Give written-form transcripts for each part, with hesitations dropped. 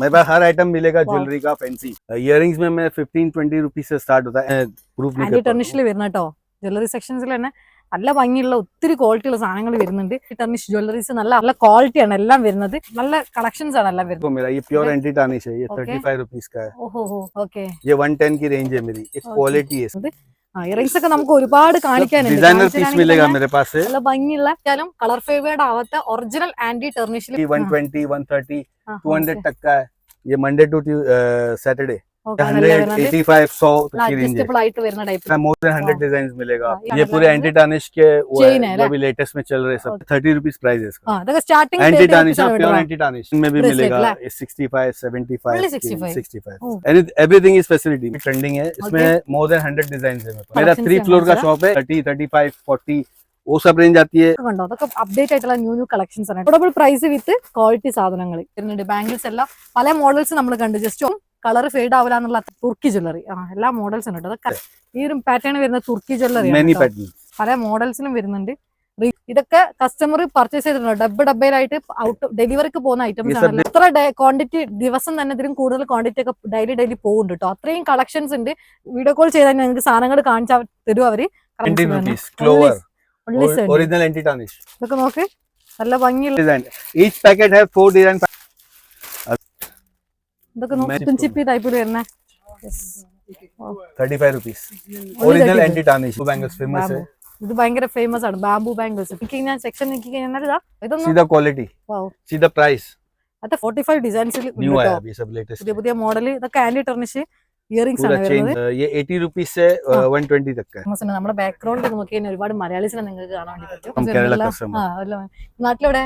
मेरे पास हर आइटम मिलेगा ज्वेलरी का फैंसी। इयरिंग्स में मैं 15-20 रुपीज से स्टार्ट होता है। प्रूफ नहीं ആന്റി करता ടെർണിഷിൽ വരുന്ന കേട്ടോ ജ്വല്ലറി സെക്ഷൻസിൽ തന്നെ നല്ല ഭംഗിയുള്ള ഒത്തിരി ക്വാളിറ്റിയുള്ള സാധനങ്ങൾ വരുന്നുണ്ട്. ടെർണിഷ് ജ്വല്ലറീസ് നല്ല നല്ല ക്വാളിറ്റിയാണ് എല്ലാം വരുന്നത്. നല്ല കളക്ഷൻസ് ആണ് എല്ലാം വരുന്നത്. मेरा ये प्योर एंटी टार्निश है, ये 35 रुपीज का है। ഓഹോ ഓക്കെ. ये 110 की रेंज है मेरी। एक क्वालिटी है, ഇയറിംഗ്സ് ഒക്കെ നമുക്ക് ഒരുപാട് കാണിക്കാനുണ്ട്. डिजाइनर पीस मिलेगा मेरे पास से। നല്ല ഭംഗിയുള്ള കളർ ഫേവേർഡ് ആവാത്ത ഒറിജിനൽ ആന്റി ടെർണിഷിൽ 120, 130, 200 तक का है। ये मंडे टू सैटरडे 185, 100 तक की रेंज അഡ്ജസ്റ്റബിൾ ആയിട്ട് വരുന്ന ടൈപ്പ്. है। मोर देन 100 डिजाइन मिलेगा। ये पूरे एंटी टार्निश के वो है जो अभी लेटेस्ट में चल रहे हैं, सब 30 रुपीज प्राइस है इसका। അതൊക്കെ starting anti tarnish, pure anti tarnish में भी Bracelet मिलेगा। ला? 65, 75, Only 65? 65। Everything is facility trending है इसमें। मोर देन 100 डिजाइन है मेरा। 3 फ्लोर का शॉप है। 30, 35, 40 वो सब रेंज आती है। കണ്ടോ അതൊക്കെ അപ്ഡേറ്റ് ആയിട്ടുള്ള ന്യൂ കളക്ഷൻസ് ആണ്. അഫോർഡബിൾ പ്രൈസ് വിത്ത് ക്വാളിറ്റി സാധനങ്ങൾ വരുന്നുണ്ട്. ബാംഗിൾസ് എല്ലാം പല മോഡൽസ് നമ്മൾ കണ്ടു. ജസ്റ്റ് കളർ ഫെയ്ഡ് ആവില്ല എന്നുള്ള തുർക്കി ജ്വല്ലറി എല്ലാ മോഡൽസും ഉണ്ട്. അതൊക്കെ ഈ ഒരു പാറ്റേൺ വരുന്ന തുർക്കി ജ്വല്ലറി പല മോഡൽസിലും വരുന്നുണ്ട്. ഇതൊക്കെ കസ്റ്റമർ പർച്ചേസ് ചെയ്തിട്ടുണ്ട്. ഡബ്ബയിലായിട്ട് ഔട്ട് ഡെലിവറിക്ക് പോകുന്ന ഐറ്റംസ് ആണ്. എത്ര ക്വാണ്ടിറ്റി ദിവസം തന്നെ ഇതിലും കൂടുതൽ ക്വാണ്ടിറ്റി ഒക്കെ ഡെയിലി പോകുന്നുണ്ട് കേട്ടോ. അത്രയും കളക്ഷൻസ് ഉണ്ട്. വീഡിയോ കോൾ ചെയ്താൽ ഞങ്ങൾക്ക് സാധനങ്ങൾ കാണിച്ചാൽ തരും അവര്. ओरिजिनल एंटी टार्निश ഇതൊക്കെ നോക്ക് നല്ല ഭംഗിയുള്ള डिजाइन। ईच पैकेट है 4 डिजाइन। ഇതൊക്കെ നോക്ക് ചിപ്പി ടൈപ്പിൽ വരുന്ന 35 rupees original anti tarnish bangles famous है। ഇത് ഭയങ്കര ഫേമസ് ആണ് ബാംബു ബാംഗിൾസ്. ഞാൻ സെക്ഷൻ നോക്കി കഴിഞ്ഞാൽ ഇതൊന്നും सीधा क्वालिटी, सीधा प्राइस। അത് 45 ഡിസൈൻസിൽ न्यू है अभी सब लेटेस्ट പുതിയ പുതിയ മോഡൽ. ഇതൊക്കെ ആന്റി ടെർണിഷ് ഇയറിംഗ്സ് ആണ് വരുന്നത്. ये 80 रुपीस से 120 तक का है। നമ്മുടെ ബാക്ക്ഗ്രൗണ്ട് നോക്കി കഴിഞ്ഞാൽ ഒരുപാട് മലയാളീസിനെ നിങ്ങൾക്ക് കാണാൻ വേണ്ടി പറ്റും. हम केरला कस्टमर। നാട്ടിലെവിടെ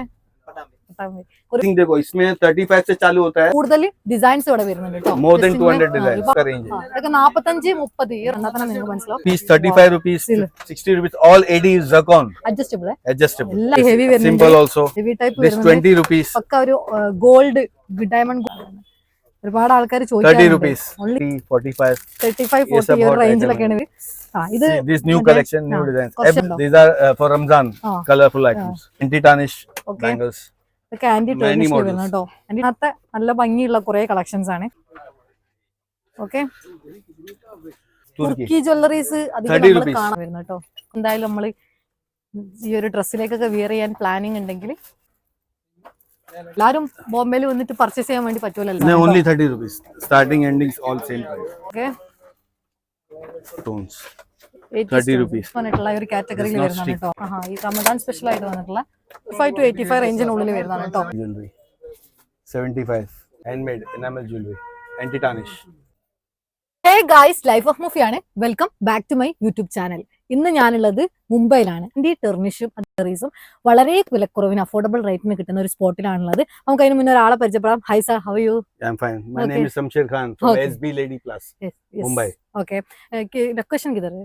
देखो इसमें 35 से चालू होता है। കൂടുതൽ ഡിസൈൻസ് ഇവിടെ വരുന്നുണ്ട് കേട്ടോ. मोर देन 200 डिजाइन का रेंज है। ഇതൊക്കെ 45, 30 എന്നാ നിങ്ങൾക്ക് മനസ്സിലാവും. Piece 35 rupees, 60 rupees. All AD is zircon adjustable adjustable। എല്ലാം ഹെവി വരുന്നുണ്ട്. Simple also heavy type this 20 rupees. പക്ക ഒരു ഗോൾഡ് ഡയമണ്ട്. ഒരുപാട് ആൾക്കാർ 30 रुपीस, 45, 35, 40 റേഞ്ചിലൊക്കെയാണ് ഇത്. this new collection, new designs, these are for Ramzan colorful items, anti tarnish bangles. ഇതൊക്കെ anti tarnish വരുന്നത് കേട്ടോ. അതിനകത്ത് നല്ല ഭംഗിയുള്ള കുറെ കളക്ഷൻസ് ആണ്. ഓക്കെ, തുർക്കി ജ്വല്ലറീസ് അധികം നമ്മൾ കാണാൻ വരുന്നത് കേട്ടോ. എന്തായാലും നമ്മൾ ഈ ഒരു ഡ്രസ്സിലേക്കൊക്കെ വിയർ ചെയ്യാൻ പ്ലാനിങ് ഉണ്ടെങ്കിൽ എല്ലാരും ബോംബെയിൽ വന്നിട്ട് പർച്ചേസ് ചെയ്യാൻ വേണ്ടി പറ്റൂലല്ലോ. only 30 rupees starting endings all same price. Okay, stones 30 rupees വന്നിട്ടുള്ള ഒരു കാറ്റഗറിയിൽ വരുന്നതാണ് കേട്ടോ. ഈ റമദാൻ സ്പെഷ്യൽ ആയിട്ട് വന്നിട്ടുള്ള 5 to 85 റേഞ്ചിനുള്ളിൽ വരുന്നതാണ് കേട്ടോ. jewelry 75 handmade enamel jewelry anti tarnish. Hey guys, life of Mufi ആണ്. Welcome back to my YouTube channel. ഇന്ന് ഞാനുള്ളത് മുംബൈയിലാണ്. ആന്റി ടെർണിഷും അക്സസറീസും വളരെ വിലക്കുറവിന് അഫോർഡബിൾ റേറ്റിന് കിട്ടുന്ന ഒരു സ്പോട്ടിലാണുള്ളത്. നമുക്ക് അതിന് മുന്നേ ഒരാളെ പരിചയപ്പെടാം. High sir, how are you? I am fine. My name is Samsher Khan from SB Lady Plus, Mumbai. Okay, location किधर है?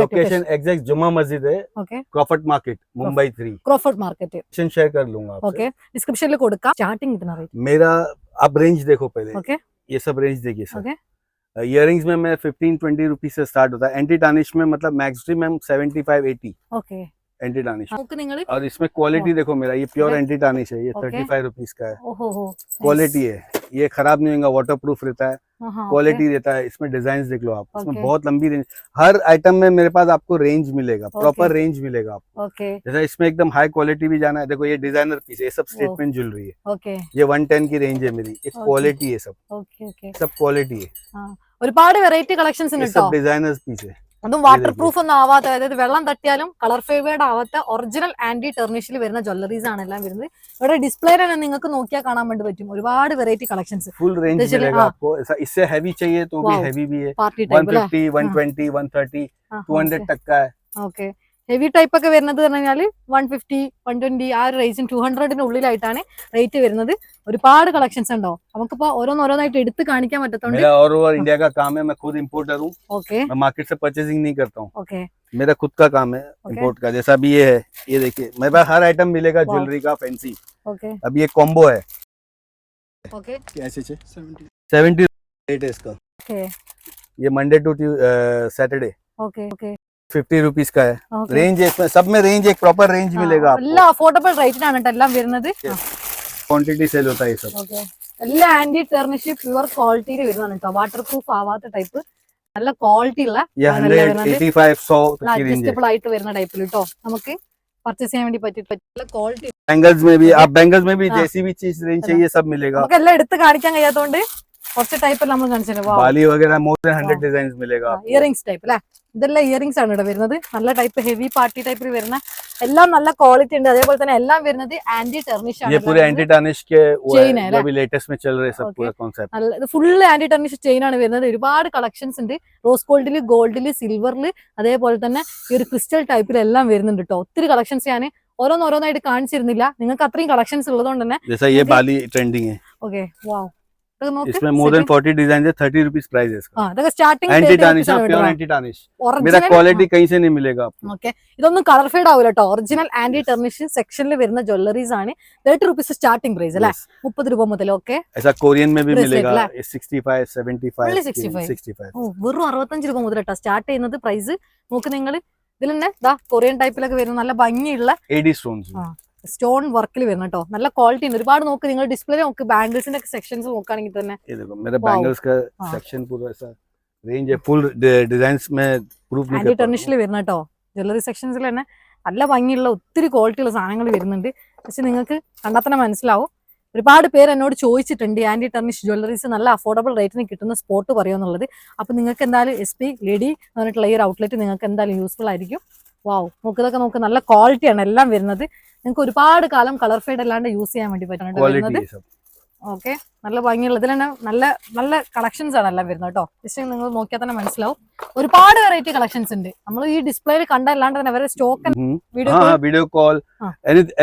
लोकेशन एग्जैक्ट जुम्मा मस्जिद है, Crawford market, Mumbai 3। Crawford market share कर लूंगा आपसे। ओके, डिस्क्रिप्शन കൊടുക്കാം. स्टार्टिंग कितना रेट? मेरा आप रेंज देखो पहले। ओके, ये सब रेंज देखिए सर। ओके, इयरिंग्स में मैं 15-20 रुपीस से स्टार्ट होता है। एंटी टार्निश में मतलब मैक्सिमम 75-80 ओके एंटी टार्निश। നിങ്ങൾ और इसमें क्वालिटी देखो मेरा, ये प्योर एंटी टार्निश है। ये 35 रुपीस का है। ओहो हो, क्वालिटी है, ये खराब नहीं होगा, वाटर प्रूफ रहता है, क्वालिटी रहता है। इसमें डिजाइन देख लो आप, इसमें बहुत लंबी रेंज। हर आइटम में मेरे पास आपको रेंज मिलेगा, प्रॉपर रेंज मिलेगा आपको। ओके, जैसा इसमें एकदम हाई क्वालिटी भी जाना है, देखो ये डिजाइनर पीस है, ये सब स्टेटमेंट ज्वेलरी है। ओके, ये 110 की रेंज है मेरी। एक क्वालिटी है, सब ओके, ओके, सब क्वालिटी है। ഒരുപാട് വെറൈറ്റി കളക്ഷൻസ് ഉണ്ട് ये കേട്ടോ. सब डिजाइनर्स पीस है। അതും വാട്ടർ പ്രൂഫ് ഒന്നും ആവാത്ത, അതായത് വെള്ളം തട്ടിയാലും കളർ ഫേവേർഡ് ആവാത്ത ഒറിജിനൽ ആന്റി ടെർണിഷിൽ വരുന്ന ജ്വല്ലറീസ് ആണ് എല്ലാം വരുന്നത്. ഇവിടെ ഡിസ്പ്ലേ തന്നെ നിങ്ങൾക്ക് നോക്കിയാൽ കാണാൻ വേണ്ടി പറ്റും. ഒരുപാട് വെറൈറ്റി കളക്ഷൻസ്. फुल रेंज मिलेगा आपको। इससे हैवी चाहिए तो भी हैवी भी है। പാർട്ടി ടൈപ്പ് 150, 120, 130, 200 तक का है। ഓക്കെ, ഹെവി ടൈപ്പ് ഒക്കെ വരുന്നത് പറഞ്ഞാൽ 150, 120 ആ ഒരു റേഞ്ചും 200ന്റെ ഉള്ളിലായിട്ടാണ് റേറ്റ് വരുന്നത്. ഒരുപാട് കളക്ഷൻസ് ഉണ്ടോ, നമുക്കിപ്പോ ഓരോന്നായിട്ട് എടുത്ത് കാണിക്കാൻ പറ്റത്തോണ്ട്. मेरा और इंडिया का काम है, मैं खुद इंपोर्टर हूँ। ओके, मैं मार्केट से परचेसिंग नहीं करता हूँ। ओके, मेरा खुद का काम है इंपोर्ट का। जैसा भी ये है, ये देखिए मेरे पास हर आइटम मिलेगा ज्वेलरी का फैंसी। ओके, अब ये कॉम्बो है। ओके, कैसे 70 रेट है इसका। ओके, ये Monday to Saturday okay, okay, 50 rupees का है। रेंज है इसमें, सब में रेंज, एक प्रॉपर रेंज मिलेगा आपको। എല്ലാം അഫോർഡബിൾ റേറ്റിനാണ് കേട്ടോ എല്ലാം വരുന്നത്. क्वांटिटी सेल होता है ये सब। ഓക്കെ, എല്ലാം ആന്റി ടെർണിഷ് പ്യുവർ ക്വാളിറ്റിയിൽ വരുന്നതാണ് കേട്ടോ. വാട്ടർ പ്രൂഫ് ആവാത്ത ടൈപ്പ് നല്ല ക്വാളിറ്റി ഉള്ള അഡ്ജസ്റ്റബിൾ ആയിട്ട് വരുന്ന ടൈപ്പിൽ കേട്ടോ. നമുക്ക് परचेस ചെയ്യാൻ വേണ്ടി പറ്റിയ ക്വാളിറ്റി. बैंगल्स में भी आप बैंगल्स में भी जैसी भी चीज रेंज चाहिए सब मिलेगा. നമുക്ക് എല്ലാം എടുത്ത് കാണിക്കാൻ കഴിയാത്തതുകൊണ്ട് കുറച്ച് ടൈപ്പ് നമ്മൾ കാണിച്ചു. बाली वगैरह मोर देन 100 डिजाइंस मिलेगा. ഇയറിംഗ്സ് ടൈപ്പ് അല്ലേ? ഇതെല്ലാം ഇയറിംഗ്സ് ആണ് ഇവിടെ വരുന്നത്. നല്ല ടൈപ്പ് ഹെവി പാർട്ടി ടൈപ്പിൽ വരുന്ന എല്ലാം നല്ല ക്വാളിറ്റി ഉണ്ട്. അതേപോലെ തന്നെ എല്ലാം വരുന്നത് ആന്റി ടെർണിഷ് ആണ്. ये पूरे एंटी टार्निश के वो है जो भी लेटेस्ट में चल रहे सब पूरा कांसेप्ट. ഇത് ഫുൾ ആന്റി ടെർണിഷ് ചെയിൻ ആണ് വരുന്നത്. ഒരുപാട് കളക്ഷൻസ് ഉണ്ട്. റോസ് ഗോൾഡില്, ഗോൾഡില്, സിൽവറില്, അതേപോലെ തന്നെ ഈ ഒരു ക്രിസ്റ്റൽ ടൈപ്പിൽ എല്ലാം വരുന്നുണ്ട് കേട്ടോ. ഒത്തിരി കളക്ഷൻസ് ഞാൻ ഓരോന്നോരോന്നായിട്ട് കാണിച്ചിരുന്നില്ല. നിങ്ങൾക്ക് അത്രയും കളക്ഷൻസ് ഉള്ളതുകൊണ്ട് തന്നെ जैसा ये बाली ट्रेंडिंग है. Okay wow. इसमें मोर देन 40 डिजाइन है. 30 रुपीज प्राइस है इसका. ഇതൊക്കെ starting anti tarnish pure anti tarnish. मेरा क्वालिटी कहीं से नहीं मिलेगा आपको. ഓക്കെ ഇതൊന്നും കളർ ഫെയ്ഡ് ആവില്ല കേട്ടോ. ഒറിജിനൽ ആന്റി ടെർണിഷ് സെക്ഷനിൽ വരുന്ന ജ്വല്ലറീസ് ആണ്. 30 റുപ്പീസ് സ്റ്റാർട്ടിംഗ് പ്രൈസ് അല്ലേ? 30 രൂപ മുതൽ. ഓക്കെ ऐसा कोरियन में भी मिलेगा 65 75 65. ഓ വെറും 65 രൂപ മുതൽ കേട്ടോ സ്റ്റാർട്ട് ചെയ്യുന്നത് പ്രൈസ്. നോക്ക് നിങ്ങൾ ഇതിൽ തന്നെ ദാ കൊറിയൻ ടൈപ്പിലൊക്കെ വരുന്ന നല്ല ഭംഗിയുള്ള AD stones. സ്റ്റോൺ വർക്കിൽ വരുന്ന കേട്ടോ. നല്ല ക്വാളിറ്റി ഉണ്ട്. ഒരുപാട് നോക്ക് നിങ്ങൾ ഡിസ്പ്ലേ നോക്ക്. ബാംഗിൾസിന്റെ സെക്ഷൻസ് നോക്കുകയാണെങ്കിൽ തന്നെ ये देखो मेरा बैंगल्स का सेक्शन पूरा ऐसा रेंज है. फुल डिजाइन्स में प्रूफ नहीं ആന്റി कर ടെർണിഷിൽ വരുന്ന കേട്ടോ. ജ്വല്ലറി സെക്ഷൻസിൽ തന്നെ നല്ല ഭംഗിയുള്ള ഒത്തിരി ക്വാളിറ്റിയുള്ള സാധനങ്ങൾ വരുന്നുണ്ട്. പക്ഷെ നിങ്ങൾക്ക് കണ്ടാൽ തന്നെ മനസ്സിലാവും. ഒരുപാട് പേര് എന്നോട് ചോദിച്ചിട്ടുണ്ട് ആന്റി ടെർണിഷ് ജ്വല്ലറീസ് നല്ല അഫോർഡബിൾ റേറ്റിന് കിട്ടുന്ന സ്പോട്ട് പറയുമെന്നുള്ളത്. അപ്പൊ നിങ്ങൾക്ക് എന്തായാലും SP ലേഡി എന്ന് പറഞ്ഞിട്ടുള്ള ഈ ഒരു ഔട്ട്ലെറ്റ് നിങ്ങൾക്ക് എന്തായാലും യൂസ്ഫുൾ ആയിരിക്കും. വാവ് നോക്കുന്നതൊക്കെ നോക്ക് നല്ല ക്വാളിറ്റിയാണ് എല്ലാം വരുന്നത്. നിങ്ങൾക്ക് ഒരുപാട് കാലം കളർ ഫെയ്ഡ് അല്ലാണ്ട് യൂസ് ചെയ്യാൻ വേണ്ടി പറ്റുന്നുണ്ട് വരുന്നത്. ഓക്കെ നല്ല ഭംഗിയുള്ള ഇതിൽ തന്നെ നല്ല നല്ല കളക്ഷൻസ് ആണ് എല്ലാം വരുന്നത് കേട്ടോ. ജസ്റ്റ് നിങ്ങൾ നോക്കിയാൽ തന്നെ മനസ്സിലാവും. ഒരുപാട് വെറൈറ്റി കളക്ഷൻസ് ഉണ്ട്. നമ്മൾ ഈ ഡിസ്പ്ലേയിൽ കണ്ടല്ലാണ്ട് തന്നെ അവരുടെ stock video call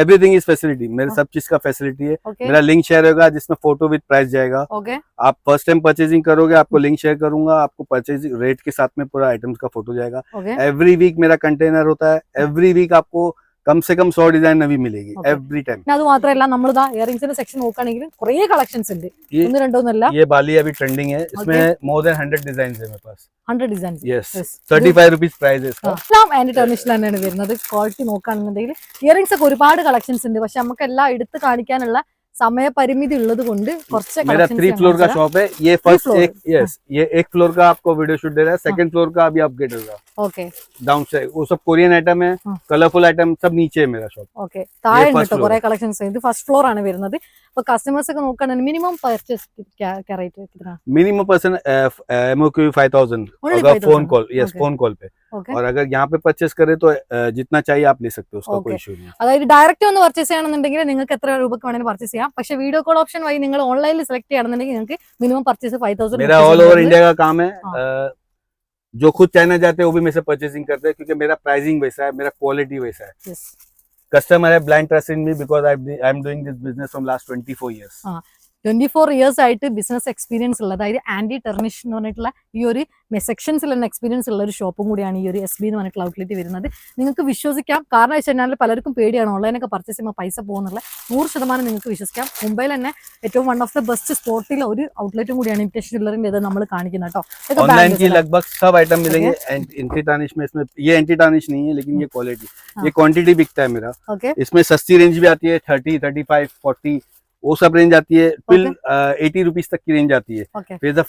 everything is facility. मेरे सब चीज का फैसिलिटी है. मेरा लिंक शेयर होगा जिसमें फोटो विद प्राइस जाएगा. ओके आप फर्स्ट टाइम परचेजिंग करोगे आपको लिंक शेयर करूंगा. आपको परचेजिंग रेट के साथ में पूरा आइटम्स का फोटो जाएगा. एवरी वीक मेरा कंटेनर होता है. एवरी वीक आपको कम से कम 100 डिजाइन नवी मिलेगी एवरी टाइम. അത് മാത്രമല്ല നമ്മൾ ഇയറിംഗ്സിന്റെ സെക്ഷൻ നോക്കുകയാണെങ്കിൽ കുറേ കളക്ഷൻസ് ഉണ്ട്. ഒന്ന് രണ്ടോന്നല്ല. ये बाली अभी ट्रेंडिंग है. इसमें मोर देन 100 डिजाइन है मेरे पास. 100 ഡിസൈൻസ്. यस 35 रुपीस प्राइस है इसका. എല്ലാം ആന്റി ടെർണിഷിൽ തന്നെയാണ് വരുന്നത്. ക്വാളിറ്റി നോക്കുകയാണെന്നുണ്ടെങ്കിൽ ഇയറിംഗ്സ് ഒക്കെ ഒരുപാട് കളക്ഷൻസ് ഉണ്ട്. പക്ഷെ നമുക്ക് എല്ലാം എടുത്ത് കാണിക്കാനുള്ള സമയപരിമിതി ഉള്ളത് കൊണ്ട് കുറച്ച് मेरा 3 फ्लोर का शॉप है. ये फर्स्ट एक यस ये 1 फ्लोर का आपको वीडियो शूट दे रहा है. सेकंड फ्लोर का अभी अपग्रेड होगा. ഓക്കെ डाउन से वो सब कोरियन आइटम है. कलरफुल आइटम सब नीचे है मेरा शॉप. ഓക്കെ താഴെ ഉണ്ട് കേട്ടോ കുറെ കളക്ഷൻസ്. ഇത് ഫസ്റ്റ് ഫ്ലോർ ആണ് വരുന്നത്. അപ്പൊ കസ്റ്റമേഴ്സ് ഒക്കെ നോക്കുകയാണെങ്കിൽ മിനിമം പർച്ചേസ് റേറ്റ് कितना? मिनिमम पर्सन MOQ 5000 Only अगर 5,000? Phone call. Yes Okay. Phone call पे. ഓക്കെ और अगर यहाँ पे परचेस करे तो जितना चाहिए आप ले सकते हो. उसका कोई Okay. इशू नहीं है. അതായത് ഡയറക്റ്റ് ഒന്ന് പർച്ചേസ് ചെയ്യണമെന്നുണ്ടെങ്കിൽ നിങ്ങൾക്ക് എത്ര രൂപക്ക് വേണമെങ്കിലും പർച്ചേസ് ചെയ്യാം. പക്ഷെ വീഡിയോ കോൾ ഓപ്ഷൻ വഴി നിങ്ങൾ ഓൺലൈനിൽ സെലക്ട് ചെയ്യണമെന്നുണ്ടെങ്കിൽ നിങ്ങൾക്ക് മിനിമം പർച്ചേസ് 5000. मेरा ऑल ओवर इंडिया का काम है. जो खुद चाइना जाते हैं वो भी मेरे से परचेसिंग करते हैं क्योंकि मेरा प्राइसिंग वैसा है. मेरा क्वालिटी वैसा है. कस्टमर है blind trust in me because I am doing this business from last 24 years. 24 years ആയിട്ട് ബിസിനസ് എക്സ്പീരിയൻസ് ഉള്ള അതായത് ആന്റി ടെർണിഷ് എന്ന് പറഞ്ഞിട്ടുള്ള ഈ ഒരു സെക്ഷൻസിൽ തന്നെ എക്സ്പീരിയൻസ് ഉള്ള ഒരു ഷോപ്പും കൂടിയാണ് ഈ ഒരു SB എന്ന് പറഞ്ഞിട്ടുള്ള ഔട്ട്ലെറ്റ് വരുന്നത്. നിങ്ങൾക്ക് വിശ്വസിക്കാം. കാരണം വെച്ച് കഴിഞ്ഞാൽ പലർക്കും പേടിയാണ് ഓൺലൈനൊക്കെ പർച്ചേസ് ചെയ്യുമ്പോൾ പൈസ പോകുന്നുള്ള. 100% നിങ്ങൾക്ക് വിശ്വസിക്കാം. മുംബൈയിൽ തന്നെ ഏറ്റവും വൺ ഓഫ് ദ ബെസ്റ്റ് സ്പോട്ടിൽ ഒരു ഔട്ട്ലെറ്റും കൂടിയാണ് ഇമിറ്റേഷൻ ജ്വല്ലറിന്റെ ഇത് നമ്മൾ കാണിക്കുന്നത് കേട്ടോ. ऑनलाइन की लगभग सब आइटम मिलेंगे. एंटी टार्निश में इसमें ये एंटी टार्निश नहीं है लेकिन ये क्वालिटी ये क्वांटिटी बिकता है मेरा. ओके इसमें सस्ती रेंज भी आती है 30 35 40 वो सब रेंज आती है. टिल 80 रुपीस तक की रेंज आती है. ओके फिर द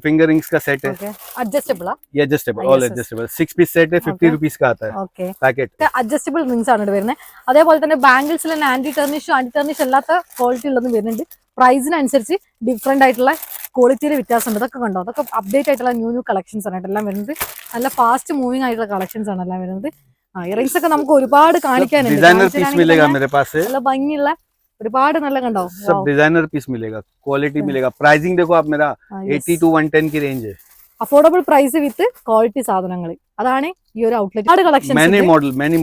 फिंगर रिंग्स का सेट है. ओके अഡ്ജസ്റ്റബിൾ ये adjustable Yes, all yes. Adjustable 6 piece set है. 50 रुपीस का आता है ഓക്കെ पैकेट. അഡ്ജസ്റ്റബിൾ റിംഗ്സ് ആണ് ഇവിടെ വരുന്നത്. അതേപോലെ തന്നെ ബാംഗിൾസിൽ തന്നെ ആന്റി ടെർണിഷ് അല്ലാത്ത ക്വാളിറ്റി ഉള്ളതും വരുന്നുണ്ട്. പ്രൈസിനനുസരിച്ച് ഡിഫറെന്റ് ആയിട്ടുള്ള ക്വാളിറ്റിയിൽ വ്യത്യാസം ഉണ്ട്. അതൊക്കെ കണ്ടോ? അതൊക്കെ അപ്ഡേറ്റ് ആയിട്ടുള്ള ന്യൂ കളക്ഷൻസ് ആണ് എല്ലാം വരുന്നത്. നല്ല ഫാസ്റ്റ് മൂവിംഗ് ആയിട്ടുള്ള കളക്ഷൻസ് ആണ് എല്ലാം വരുന്നത്. ഇയറിംഗ്സ് ഒക്കെ നമുക്ക് ഒരുപാട് കാണിക്കാനുണ്ട്. डिजाइनर पीस मिलेगा मेरे पास से. നല്ല ഭംഗിയുള്ള ഒരുപാട് നല്ല കണ്ടോ? सब डिजाइनर पीस मिलेगा. क्वालिटी मिलेगा. प्राइसिंग देखो आप मेरा 80 to 110 की रेंज है. അഫോർഡബിൾ പ്രൈസ് വിത്ത് ക്വാളിറ്റി സാധനങ്ങൾ. അതാണ് ഈ ഒരു ഔട്ട്ലെറ്റ്. ഒരുപാട് കളക്ഷൻസ് मैनी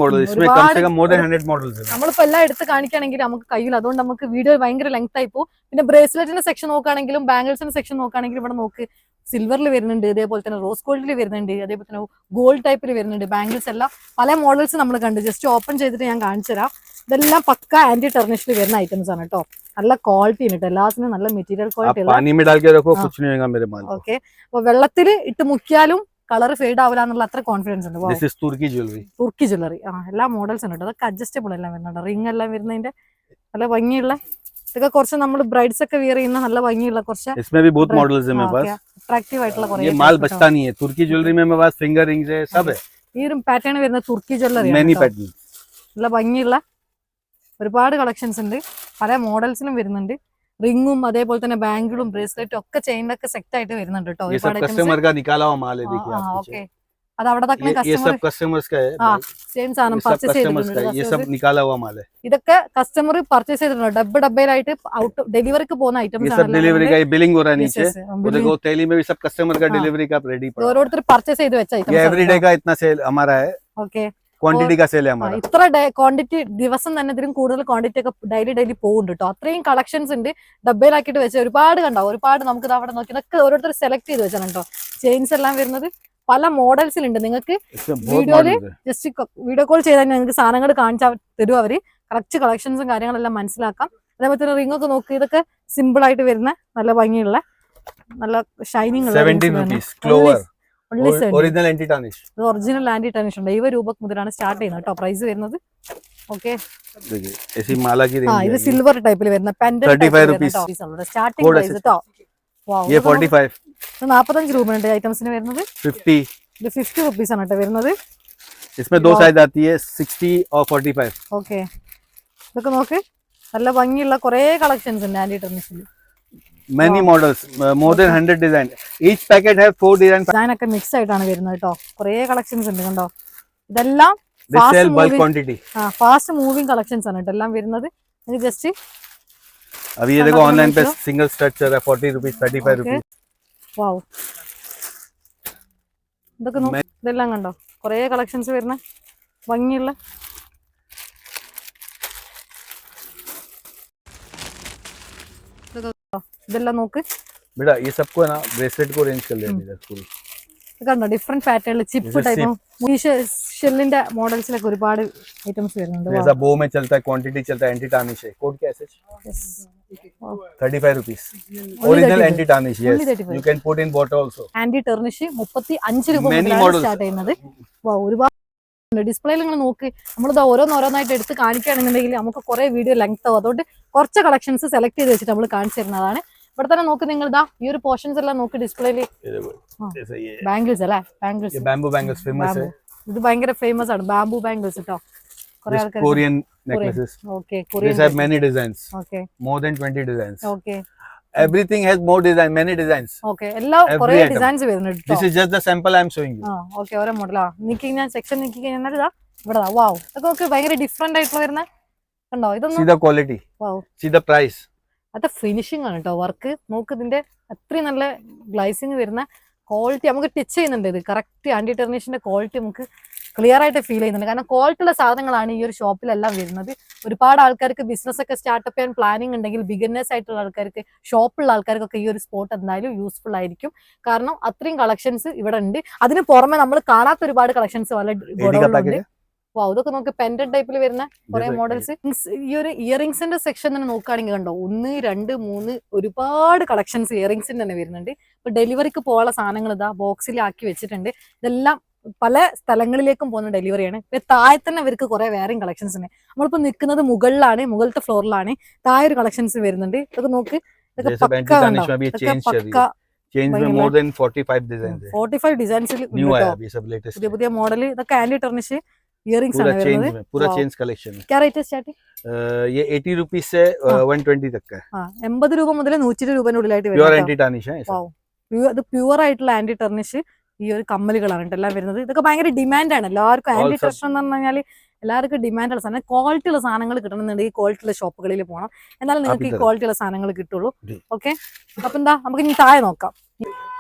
मॉडल इसमें कम से कम मोर देन 100 मॉडल्स हैं. നമ്മളിപ്പോ എല്ലാം എടുത്ത് കാണിക്കുകയാണെങ്കിൽ നമുക്ക് കഴിയില്ല. അതുകൊണ്ട് നമുക്ക് വീഡിയോ ഭയങ്കര ലെങ്ത് ആയി പോകും. പിന്നെ ബ്രേസ്ലെറ്റിന്റെ സെക്ഷൻ നോക്കുകയാണെങ്കിലും ബാംഗിൾസിന്റെ സെക്ഷൻ നോക്കുകയാണെങ്കിലും ഇവിടെ നോക്ക് സിൽവറിൽ വരുന്നുണ്ട്. ഇതേപോലെ തന്നെ റോസ് ഗോൾഡിൽ വരുന്നുണ്ട്. അതേപോലെ തന്നെ ഗോൾഡ് ടൈപ്പിൽ വരുന്നുണ്ട്. ബാംഗിൾസ് എല്ലാം പല മോഡൽസ് നമ്മൾ കണ്ട്. ജസ്റ്റ് ഓപ്പൺ ചെയ്തിട്ട് ഞാൻ കാണിച്ചു തരാം. ഇതെല്ലാം പക്ക ആന്റി ടെർണിഷിൽ വരുന്ന ഐറ്റംസ് ആണ് കേട്ടോ. നല്ല ക്വാളിറ്റി ഉണ്ട്. എല്ലാത്തിനും നല്ല മെറ്റീരിയൽ ക്വാളിറ്റി. पानी में डाल के रखो कुछ नहीं होगा मेरे माल. ഓക്കെ അപ്പൊ വെള്ളത്തിൽ ഇട്ട് മുക്കിയാലും കളർ ഫെയ്ഡ് ആവില്ല എന്നുള്ള അത്ര കോൺഫിഡൻസ് ഉണ്ട്. This is Turkey jewellery. Turkey jewellery എല്ലാ മോഡൽസ് ഉണ്ട്. അതൊക്കെ അഡ്ജസ്റ്റബിൾ എല്ലാം വരുന്നുണ്ട്. റിംഗ് എല്ലാം വരുന്നതിന്റെ നല്ല ഭംഗിയുള്ള ഇതൊക്കെ കുറച്ച് നമ്മൾ ബ്രൈഡ്സ് ഒക്കെ വിയർ ചെയ്യുന്ന നല്ല ഭംഗിയുള്ള കുറച്ച് इसमें भी बहुत मॉडल्स है मेरे पास അട്രാക്റ്റീവ് ആയിട്ടുള്ള ये കുറേ माल बचता नहीं है तुर्की ज्वेलरी में मेरे पास फिंगर रिंग्स है सब है ഈ ഒരു പാറ്റേൺ വരുന്ന തുർക്കി ജ്വല്ലറി मैनी पैटर्न നല്ല ഭംഗിയുള്ള ഒരുപാട് കളക്ഷൻസ് ഉണ്ട് പല മോഡൽസിലും വരുന്നുണ്ട് റിങ്ങും അതേപോലെ തന്നെ ബാംഗിളും ബ്രേസ്ലെറ്റും ഒക്കെ ചെയിനൊക്കെ സെറ്റ് ആയിട്ട് വരുന്നുണ്ട് കേട്ടോ ये सब कस्टमर का निकाला हुआ माल है देखिए आप ഓക്കെ അത് അവിടെ തന്നെ ये കസ്റ്റമർ सब कस्टमर्स का है സെയിം സാധനം ये सब പർച്ചേസ് कस्टमर्स का है ये सब ചെയ്തിട്ടുണ്ട് निकाला हुआ माल है ഇതൊക്കെ കസ്റ്റമർ പർച്ചേസ് ചെയ്തിട്ടുണ്ട് ഡബ്ബയിലായിട്ട് ഔട്ട് ഡെലിവറിക്ക് പോകുന്ന ये ഐറ്റംസ് सब डिलीवरी का बिलिंग हो रहा है नीचे वो देखो थैली में भी सब कस्टमर का डिलीवरी का रेडी पड़ा ഓരോരുത്തർ പർച്ചേസ് ചെയ്ത് വെച്ച ये एवरीडे ഐറ്റംസ് का इतना सेल हमारा है ഓക്കെ क्वांटिटी का सेल है हमारा ഇത്ര ക്വാണ്ടിറ്റി ദിവസം തന്നെ ഇതിലും കൂടുതൽ ക്വാണ്ടിറ്റി ഒക്കെ ഡെയിലി പോകുന്നുണ്ട് കേട്ടോ അത്രയും കളക്ഷൻസ് ഉണ്ട് ഡബ്ബയിലാക്കിയിട്ട് വെച്ച ഒരുപാട് കണ്ടാവും ഒരുപാട് നമുക്ക് അവിടെ നോക്കി ഇതൊക്കെ ഓരോരുത്തർ സെലക്ട് ചെയ്ത് വെച്ചാൽ കേട്ടോ ചെയിൻസ് എല്ലാം വരുന്നത് പല മോഡൽസിലുണ്ട് നിങ്ങൾക്ക് इसमें बहुत വീഡിയോയില് मॉडल है ജസ്റ്റ് വീഡിയോ കോൾ ചെയ്താൽ നിങ്ങൾക്ക് സാധനങ്ങൾ കാണിച്ചാൽ തരും അവര് കറക്റ്റ് കളക്ഷൻസും കാര്യങ്ങളെല്ലാം മനസ്സിലാക്കാം അതേപോലെ തന്നെ റിംഗ് ഒക്കെ നോക്കി ഇതൊക്കെ സിമ്പിൾ ആയിട്ട് വരുന്ന നല്ല ഭംഗിയുള്ള നല്ല shining 17 rupees clover only original anti tarnish ഇത് ഒറിജിനൽ ആന്റി ടെൻഷൻ ഉണ്ട് 20 രൂപ മുതലാണ് സ്റ്റാർട്ട് ചെയ്യുന്നത് കേട്ടോ പ്രൈസ് വരുന്നത് ഓക്കെ देखिए ऐसी माला की ആ रेंज ഇത് है സിൽവർ ടൈപ്പിൽ വരുന്ന 35 rupees. സ്റ്റാർട്ടിംഗ് Gold പ്രൈസ് കേട്ടോ വാവ് ये 45 45 രൂപയുണ്ട് ഐറ്റംസിന് വരുന്നത് 50 ഇത് 50 റുപ്പീസ് ആണ് കേട്ടോ വരുന്നത് इसमें दो साइज आती है 60 और 45 ഓക്കെ ഇതൊക്കെ നോക്ക് നല്ല ഭംഗിയുള്ള കുറേ കളക്ഷൻസ് ഉണ്ട് anti ടെർണിഷിൽ many models more than 100 design each packet have 4 design design ഒക്കെ മിക്സ് ആയിട്ടാണ് വരുന്നത് കേട്ടോ കുറേ കളക്ഷൻസ് ഉണ്ട് കണ്ടോ ഇതെല്ലാം they sell bulk quantity fast moving collections ആണ് കേട്ടോ എല്ലാം വരുന്നത് നിങ്ങൾക്ക് ജസ്റ്റ് अभी ये देखो ऑनलाइन पे सिंगल स्ट्रक्चर है 40 rupees 35 rupees വാവ് ഇതൊക്കെ നോക്ക് ഇതെല്ലാം കണ്ടോ കുറേ കളക്ഷൻസ് വരുന്ന ഭംഗിയുള്ള ഇതെല്ലാം നോക്ക് बेटा ये सबको है ना ब्रेसलेट को अरेंज कर लिया इधर फुल ഇത് കണ്ടോ ഡിഫറെന്റ് പാറ്റേണിൽ ചിപ്പ് ടൈപ്പ് ഷെല്ലിന്റെ മോഡൽസിലൊക്കെ ഒരുപാട് ഐറ്റംസ് വരുന്നുണ്ട് जैसा बो में चलता है क्वांटिटी चलता है एंटी टार्निश है कोड क्या है सच 35 rupees original anti tarnish yes 35. you can put in bottle also anti tarnish 35 രൂപ Many മുതലാണ് models. സ്റ്റാർട്ട് ചെയ്യുന്നത് ഒരുപാട് ഡിസ്പ്ലേയിൽ നിങ്ങൾ നോക്ക് നമ്മളിത് ഓരോന്നോരോന്നായിട്ട് എടുത്ത് കാണിക്കുകയാണെന്നുണ്ടെങ്കിൽ നമുക്ക് കുറെ വീഡിയോ ലെങ്ത് ആവും അതുകൊണ്ട് കുറച്ച് കളക്ഷൻസ് സെലക്ട് ചെയ്ത് വെച്ചിട്ട് നമ്മൾ കാണിച്ചു തരുന്നതാണ് ഇവിടെ തന്നെ നോക്ക് നിങ്ങൾ ഇതാ ഈ ഒരു പോർഷൻസ് എല്ലാം നോക്ക് ഡിസ്പ്ലേയിൽ ये देखो जैसा ये ബാംഗിൾസ് അല്ലേ ये ബാംഗിൾസ് बैम्बू बैंगल्स फेमस है ഇത് ഭയങ്കര ഫേമസ് ആണ് ബാംബു ബാംഗിൾസ് കേട്ടോ കുറെ this ആൾക്കാർ Korean necklaces okay these Korean have many designs okay more than 20 designs okay everything has more design many designs okay എല്ലാം Every കുറെ item. ഡിസൈൻസ് വരുന്നുണ്ട് this കേട്ടോ is just the sample I am showing you ആ okay ഓരോ മോഡലാ നിക്കി ഞാൻ section Nikki കഴിഞ്ഞാൽ ഇതാ ഇവിടെ വാവ് ഇതൊക്കെ നോക്ക് ഭയങ്കര ഡിഫറെന്റ് ആയിട്ടുള്ള വരുന്ന കണ്ടോ ഇതൊന്നും see the quality wow see the price അത് ഫിനിഷിംഗ് ആണ് കേട്ടോ വർക്ക് നോക്ക് ഇതിന്റെ അത്രയും നല്ല ഗ്ലൈസിങ് വരുന്ന ക്വാളിറ്റി നമുക്ക് ടച്ച് ചെയ്യുന്നുണ്ട് ഇത് കറക്റ്റ് ആന്റി ടെർണിഷിന്റെ ക്വാളിറ്റി നമുക്ക് ക്ലിയർ ആയിട്ട് ഫീൽ ചെയ്യുന്നുണ്ട് കാരണം ക്വാളിറ്റി ഉള്ള സാധനങ്ങളാണ് ഈ ഒരു ഷോപ്പിലെല്ലാം വരുന്നത് ഒരുപാട് ആൾക്കാർക്ക് ബിസിനസ് ഒക്കെ സ്റ്റാർട്ടപ്പ് ചെയ്യാൻ പ്ലാനിങ് ഉണ്ടെങ്കിൽ ബിഗിനേഴ്സ് ആയിട്ടുള്ള ആൾക്കാർക്ക് ഷോപ്പുള്ള ആൾക്കാർക്കൊക്കെ ഈ ഒരു സ്പോട്ട് എന്തായാലും യൂസ്ഫുൾ ആയിരിക്കും കാരണം അത്രയും കളക്ഷൻസ് ഇവിടെ ഉണ്ട് അതിന് പുറമെ നമ്മൾ കാണാത്ത ഒരുപാട് കളക്ഷൻസ് പല ഗോഡൗണിലുണ്ട് വാ ഇതൊക്കെ നോക്കി പെൻഡന്റ് ടൈപ്പിൽ വരുന്ന കുറെ മോഡൽസ് ഈ ഒരു ഇയറിംഗ്സിന്റെ സെക്ഷൻ തന്നെ നോക്കുകയാണെങ്കിൽ കണ്ടോ 1 2 3 ഒരുപാട് കളക്ഷൻസ് ഇയറിംഗ്സിന് തന്നെ വരുന്നുണ്ട് ഇപ്പൊ ഡെലിവറിക്ക് പോകാനുള്ള സാധനങ്ങൾ ഇതാ ബോക്സിലാക്കി വെച്ചിട്ടുണ്ട് ഇതെല്ലാം പല സ്ഥലങ്ങളിലേക്കും പോകുന്ന ഡെലിവറിയാണ് ഇപ്പൊ താഴെ തന്നെ ഇവർക്ക് കുറെ വേറെയും കളക്ഷൻസ് ഉണ്ട് നമ്മളിപ്പോ നിൽക്കുന്നത് മുകളിലത്തെ ഫ്ലോറിലാണ് താഴെ ഒരു കളക്ഷൻസ് വരുന്നുണ്ട് ഇതൊക്കെ നോക്ക് ഇതൊക്കെ जैसे പക്ക anti കണ്ടോ tarnish में भी ഇതൊക്കെ change चल रही പക്ക है change में more than 45 designs है 45 ഡിസൈൻസിൽ new आया अभी सब latest പുതിയ പുതിയ മോഡൽ ഇതൊക്കെ ആന്റി ടെർണിഷ് ഇയറിംഗ്സ് पूरा ആണ് चेंज വരുന്നത് में पूरा Wow. चेंज कलेक्शन है क्या റേറ്റ് സ്റ്റാർട്ട് ये 80 rupees से 120 तक का है 80 രൂപ മുതൽ 120 രൂപയുടെ ഉള്ളിലായിട്ട് प्योर വരും एंटी टार्निश है Wow. ഇത് പ്യുവർ ആയിട്ടുള്ള ആന്റി ടെർണിഷ് ഈ ഒരു കമ്മലുകളാണ് കേട്ടോ എല്ലാം വരുന്നത് ഇതൊക്കെ ഭയങ്കര ഡിമാൻഡ് ആണ് എല്ലാവർക്കും ആന്റി Also- ടെർഷൻ എന്ന് പറഞ്ഞാൽ എല്ലാവർക്കും ഡിമാൻഡ് ഉള്ള സാധനം ക്വാളിറ്റി ഉള്ള സാധനങ്ങൾ കിട്ടണമെന്നുണ്ടെങ്കിൽ ക്വാളിറ്റി ഉള്ള ഷോപ്പുകളിൽ പോകണം എന്നാലും നിങ്ങൾക്ക് ഈ ഇതല്ലേ? ക്വാളിറ്റി ഉള്ള സാധനങ്ങൾ കിട്ടുള്ളൂ ജി. ഓക്കെ അപ്പൊ എന്താ നമുക്ക് ഇനി താഴെ നോക്കാം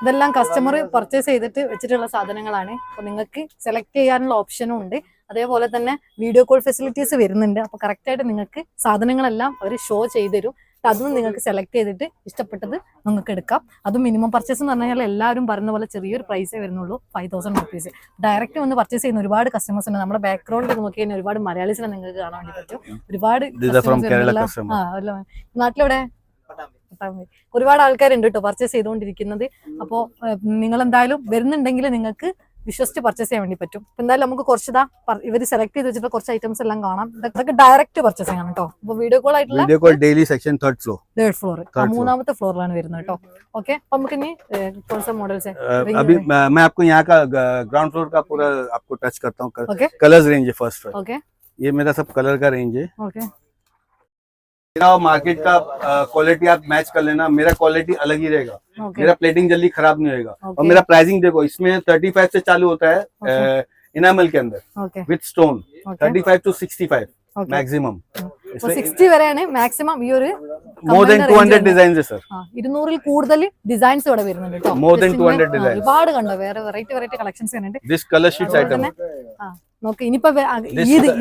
ഇതെല്ലാം കസ്റ്റമർ പർച്ചേസ് ചെയ്തിട്ട് വെച്ചിട്ടുള്ള സാധനങ്ങളാണ് അപ്പൊ നിങ്ങൾക്ക് സെലക്ട് ചെയ്യാനുള്ള ഓപ്ഷനും ഉണ്ട് അതേപോലെ തന്നെ വീഡിയോ കോൾ ഫെസിലിറ്റീസ് വരുന്നുണ്ട് അപ്പൊ കറക്റ്റ് ആയിട്ട് നിങ്ങൾക്ക് സാധനങ്ങളെല്ലാം അവർ ഷോ ചെയ്ത് തരും അതൊന്നും നിങ്ങൾക്ക് സെലക്ട് ചെയ്തിട്ട് ഇഷ്ടപ്പെട്ടത് നിങ്ങൾക്ക് എടുക്കാം അതും മിനിമം പർച്ചേസ് എന്ന് പറഞ്ഞാൽ എല്ലാവരും പറയുന്ന പോലെ ചെറിയൊരു പ്രൈസേ വരുന്നുള്ളൂ 5000 റുപ്പീസ് ഡയറക്റ്റ് വന്ന് പർച്ചേസ് ചെയ്യുന്ന ഒരുപാട് കസ്റ്റമേഴ്സ് ഉണ്ട് നമ്മുടെ ബാക്ക്ഗ്രൗണ്ടിൽ നോക്കി കഴിഞ്ഞാൽ ഒരുപാട് മലയാളീസിനെ നിങ്ങൾക്ക് കാണാൻ വേണ്ടി പറ്റും ഒരുപാട് These are from customers Kerala ഉണ്ടല്ലോ. customer. നാട്ടിലെവിടെ ഒരുപാട് ആൾക്കാരുണ്ട് കേട്ടോ പർച്ചേസ് ചെയ്തുകൊണ്ടിരിക്കുന്നത് അപ്പോൾ നിങ്ങൾ എന്തായാലും വരുന്നുണ്ടെങ്കിൽ നിങ്ങൾക്ക് വിശ്വസിച്ച് പർച്ചേസ് ചെയ്യാൻ വേണ്ടി പറ്റും. അപ്പൊ എന്തായാലും നമുക്ക് കുറച്ച് ഇവർ സെലക്ട് ചെയ്ത് വെച്ചിട്ട് കുറച്ച് ഐറ്റംസ് എല്ലാം കാണാം. ഇതൊക്കെ ഡയറക്റ്റ് പർച്ചേസ് ചെയ്യണം കേട്ടോ. അപ്പൊ വീഡിയോ കോൾ ആയിട്ടുള്ള ഡെയിലി സെക്ഷൻ തേർഡ് ഫ്ലോർ മൂന്നാമത്തെ ഫ്ലോറിലാണ് വരുന്നത് കേട്ടോ. ഓക്കെ, അപ്പൊ നമുക്ക് ഇനി കുറച്ച് മോഡൽസ് अभी मैं आपको यहाँ का ग्राउंड फ्लोर का पूरा आपको टच करता हूँ. कलर्स रेंज है फर्स्ट. ओके, ये मेरा सब कलर का रेंज है. ओके, मेरा मार्केट का क्वालिटी आप मैच कर लेना. मेरा क्वालिटी अलग ही रहेगा. ओके, मेरा प्लेटिंग जल्दी खराब नहीं होएगा. Okay. और मेरा प्राइसिंग देखो, इसमें 35 से चालू होता है इनामल के अंदर okay, with stone. Okay, 35 to 65 okay. Maximum. അപ്പൊ 60 വരെയാണ് മാക്സിമം ഈ ഒരു मोर देन 200 डिजाइन है सर. 200-ൽ കൂടുതൽ ഡിസൈൻസ് ഇവിടെ വരുന്നുണ്ട് കേട്ടോ. More than 200 designs. ഒരുപാട് കണ്ടോ, വേറെ വെറൈറ്റി കളക്ഷൻസ് വരുന്നുണ്ട്. This color sheets അതുപോലെ item. തന്നെ നോക്ക് ഇനിയിപ്പോ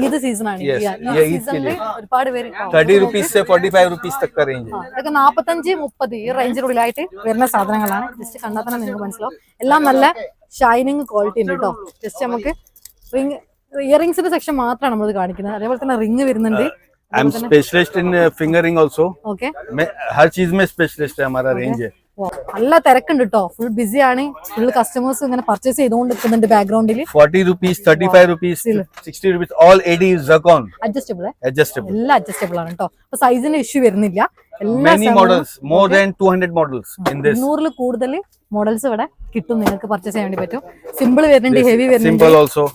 ഈദ് സീസൺ ആണ്. Yes, ഈ ये ईद के സീസണിൽ लिए ഒരുപാട് പേര് 30 रुपीज से 45 रुपीज तक का रेंज है. ഇതൊക്കെ 45-30 ഈ റേഞ്ചിനുള്ളിലായിട്ട് വരുന്ന സാധനങ്ങളാണ്. ജസ്റ്റ് കണ്ടാൽ തന്നെ നിങ്ങൾക്ക് മനസ്സിലാവും. എല്ലാം നല്ല ഷൈനിങ് ക്വാളിറ്റി ഉണ്ട് കേട്ടോ. ജസ്റ്റ് നമുക്ക് ഇയറിംഗ്സിന്റെ സെക്ഷൻ മാത്രമാണ് നമ്മൾ കാണിക്കുന്നത്. അതേപോലെ തന്നെ റിംഗ് വരുന്നുണ്ട്. I am specialist in fingering also. Okay, हर चीज में स्पेशलिस्ट है. हमारा रेंज है. നല്ല തിരക്കുണ്ട് കേട്ടോ. ഫുൾ ബിസി ആണ്. ഫുൾ കസ്റ്റമേഴ്സ് ഇങ്ങനെ പർച്ചേസ് ചെയ്തുകൊണ്ട് നിൽക്കുന്നുണ്ട് ബാക്ക്ഗ്രൗണ്ടിൽ. 40 rupees, 35 rupees, 60 rupees, all AD zircon. Adjustable Adjustable. എല്ലാം അഡ്ജസ്റ്റബിൾ ആണ് കേട്ടോ. അപ്പൊ സൈസിന് ഇഷ്യൂ വരുന്നില്ല. Many models, more than 200 models in this. 200-ൽ കൂടുതൽ മോഡൽസ് ഇവിടെ കിട്ടും. നിങ്ങൾക്ക് പർച്ചേസ് ചെയ്യാൻ വേണ്ടി പറ്റും. സിമ്പിൾ വരുന്നുണ്ട്, ഹെവി വരുന്നുണ്ട്. Simple also.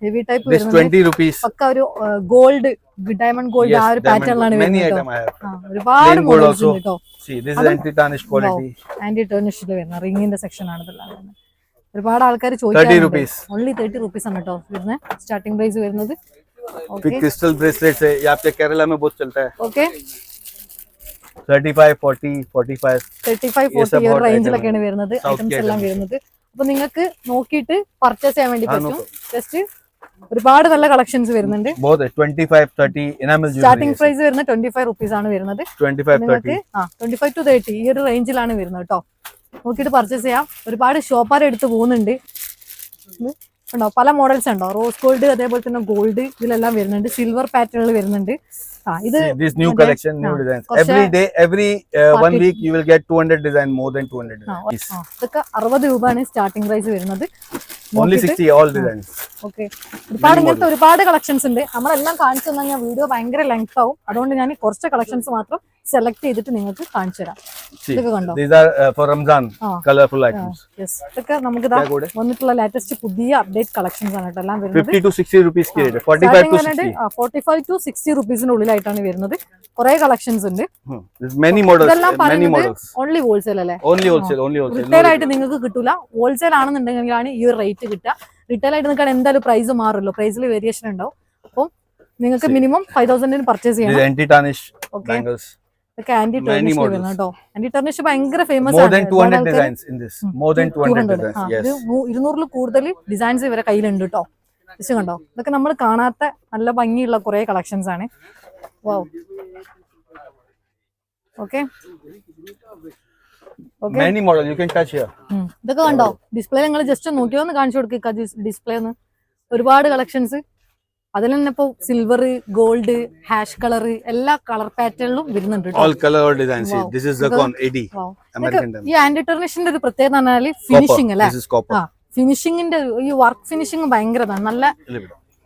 Heavy type This 20 rupees. പക്ക ഒരു ഗോൾഡ്, ഡയമണ്ട് ഗോൾഡ് ആ ഒരു പാറ്റേണിലാണ് Many വരുന്നത് item I have. ഒരുപാട് Plain gold മോഡൽസ് also. ഉണ്ട് കേട്ടോ. See, this is anti-tarnish quality. Anti ടേർണിഷിൽ വരുന്ന റിംഗിന്റെ സെക്ഷൻ ആണ് ഇതെല്ലാം വരുന്നത്. ഒരുപാട് ആൾക്കാർ 30 ചോദിക്കാറുണ്ട്. rupees. ഓൺലി 30 റുപ്പീസ് ആണ് കേട്ടോ വരുന്നത് സ്റ്റാർട്ടിംഗ് പ്രൈസ് വരുന്നത്. Big crystal bracelets है. ये आपके केरला में बहुत चलता है. ഓക്കെ, 35, 40, 45. 35-40 ഈ റേഞ്ചിലൊക്കെയാണ് വരുന്നത് ഐറ്റംസ് എല്ലാം വരുന്നത്. അപ്പൊ നിങ്ങൾക്ക് നോക്കിയിട്ട് പർച്ചേസ് ചെയ്യാൻ വേണ്ടി പറ്റും. ജസ്റ്റ് ഒരുപാട് നല്ല കളക്ഷൻസ് വരുന്നുണ്ട്. बहुत है. 25, 30 enamel jewelry. സ്റ്റാർട്ടിംഗ് പ്രൈസ് വരുന്നത് 25 റുപ്പീസ് ആണ് വരുന്നത്. 25, 30. നിങ്ങൾക്ക് 25 to 30 ഈ ഒരു റേഞ്ചിലാണ് വരുന്നത് കേട്ടോ. നോക്കിയിട്ട് പർച്ചേസ് ചെയ്യാം. ഒരുപാട് ഷോപ്പാർ എടുത്ത് പോകുന്നുണ്ട്. ഉണ്ടോ, പല മോഡൽസ് ഉണ്ടോ, റോസ് ഗോൾഡ്, അതേപോലെ തന്നെ ഗോൾഡ് ഇതിലെല്ലാം വരുന്നുണ്ട്. സിൽവർ പാറ്റേണിൽ വരുന്നുണ്ട്. ഇത് This new collection, new designs. Every day, every 1 week, you will get 200 design, more than 200 designs. ഇതൊക്കെ 60 രൂപയാണ് സ്റ്റാർട്ടിംഗ് പ്രൈസ് വരുന്നത്. Only 60, all designs. ഓക്കെ, ഒരുപാട് ഇങ്ങനത്തെ ഒരുപാട് കളക്ഷൻസ് ഉണ്ട്. നമ്മളെല്ലാം കാണിച്ചു തന്നാൽ ഞാൻ വീഡിയോ ഭയങ്കര ലെങ്ത് ആവും. അതുകൊണ്ട് ഞാൻ കുറച്ച് കളക്ഷൻസ് മാത്രം സെലക്ട് ചെയ്തിട്ട് നിങ്ങൾക്ക് കാണിച്ചു തരാം. See, ഇതൊക്കെ കണ്ടോ, these are for Ramzan, colorful items. Yes, ഇതൊക്കെ നമുക്ക് വന്നിട്ടുള്ള ലേറ്റസ്റ്റ് പുതിയ അപ്ഡേറ്റ് കളക്ഷൻസ് ആണ് കേട്ടോ എല്ലാം വരുന്നത്. 50 to 60 rupees की rate है. 45 to 60. 45 to 60 റുപ്പീസിനുള്ളിലായിട്ടാണ് വരുന്നത്. കുറെ കളക്ഷൻസ് ഉണ്ട്. There's many models, ഇതെല്ലാം many പറയുന്നത് models. ഓൺലി ഹോൾസെയിൽ അല്ലേ? Only wholesale, only wholesale. Retail ആയിട്ട് നിങ്ങൾക്ക് കിട്ടൂല. ഹോൾസെയിൽ ആണെന്നുണ്ടെങ്കിലാണ് ഈ ഒരു റേറ്റ് കിട്ടുക. റിറ്റെയിൽ ആയിട്ട് നിങ്ങൾക്ക് എന്തായാലും പ്രൈസ് മാറുമല്ലോ, പ്രൈസിൽ വേരിയേഷൻ ഉണ്ടാവും. അപ്പം നിങ്ങൾക്ക് മിനിമം 5000 പർച്ചേസ് These ചെയ്യണം. anti-tarnish Okay. bangles. ഇതൊക്കെ ആന്റി ടേർണിഷ് വരുന്നത് കേട്ടോ. ആന്റി ടേർണിഷ് ഭയങ്കര ഫേമസ് More ആണ്. than 200 designs in this. More than 200 designs. Yes. 200-ൽ കൂടുതൽ ഡിസൈൻസ് ഇവരെ കയ്യിലുണ്ട് കേട്ടോ. ജസ്റ്റ് കണ്ടോ, ഇതൊക്കെ നമ്മൾ കാണാത്ത നല്ല ഭംഗിയുള്ള കുറെ കളക്ഷൻസ് ആണ്. Wow, okay, Many models you can touch here. ഇതൊക്കെ കണ്ടോ, ഡിസ്പ്ലേ നിങ്ങൾ ജസ്റ്റ് നോക്കിയോ ഒന്ന് കാണിച്ചു കൊടുക്കുക. ഡിസ്പ്ലേ ഒന്ന് ഒരുപാട് കളക്ഷൻസ്. അതിൽ തന്നെ ഇപ്പൊ സിൽവർ, ഗോൾഡ്, ഹാഷ് കളർ എല്ലാ കളർ പാറ്റേണിലും വരുന്നുണ്ട്. All color or designs. See, this is zircon AD. American diamond. ഈ ആന്റി ടർണിഷിന്റെ ഒരു പ്രത്യേകത എന്ന് പറഞ്ഞാൽ ഫിനിഷിംഗ് അല്ലേ? This is copper. ഫിനിഷിങ്ങിന്റെ ഈ വർക്ക് ഫിനിഷിംഗ് ഭയങ്കരതാണ്. നല്ല